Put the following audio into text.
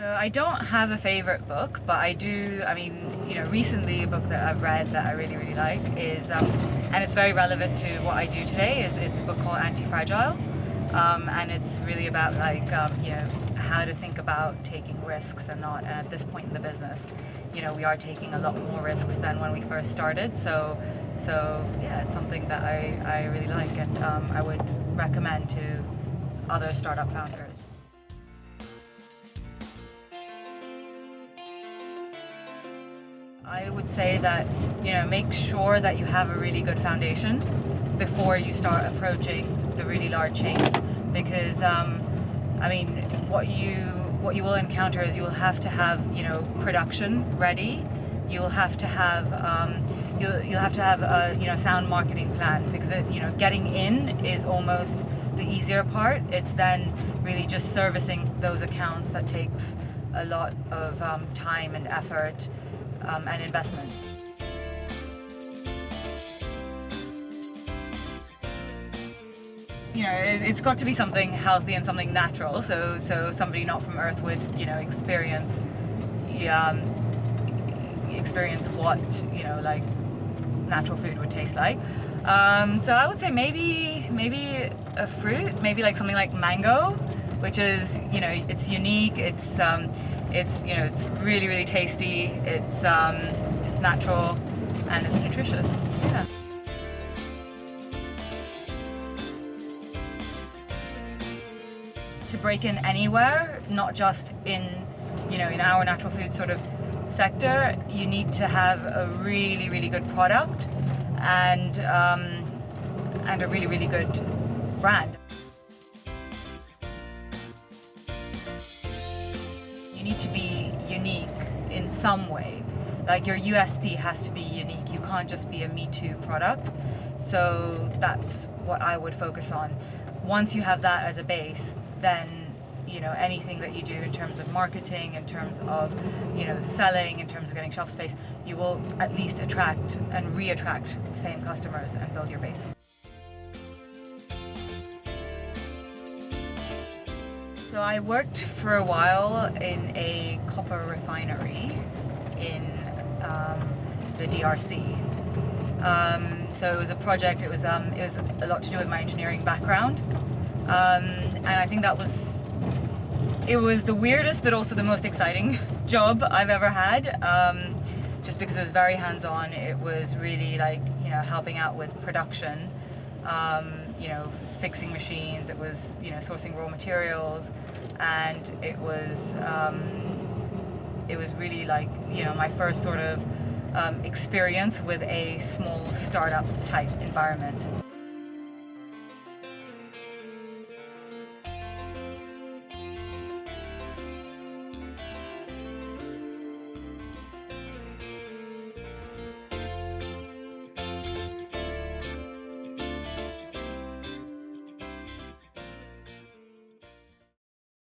So I don't have a favorite book, but I do, recently a book that I've read that I really, really like is, and it's very relevant to what I do today, is a book called Anti-Fragile. And it's really about how to think about taking risks and not, at this point in the business, we are taking a lot more risks than when we first started. So yeah, it's something that I really like, and I would recommend to other startup founders. I would say that, make sure that you have a really good foundation before you start approaching the really large chains, because what you will encounter is you'll have to have production ready. You'll have to have a sound marketing plan, because getting in is almost the easier part. It's then really just servicing those accounts that takes a lot of time and effort and investment. It's got to be something healthy and something natural, so somebody not from Earth would experience what like natural food would taste like. So I would say maybe a fruit, maybe like something like mango, which is it's unique, it's really, really tasty, it's natural, and it's nutritious. Yeah. To break in anywhere, not just in our natural food sort of sector, you need to have a really, really good product and a really, really good brand. You need to be unique in some way. Like, your USP has to be unique. You can't just be a Me Too product. So that's what I would focus on. Once you have that as a base, then anything that you do in terms of marketing, in terms of selling, in terms of getting shelf space, you will at least attract and re-attract the same customers and build your base. So I worked for a while in a copper refinery in the DRC. So it was a project. It was a lot to do with my engineering background, and I think it was the weirdest but also the most exciting job I've ever had, just because it was very hands-on. It was really like helping out with production, fixing machines. It was sourcing raw materials, and it was really like my first sort of experience with a small startup type environment.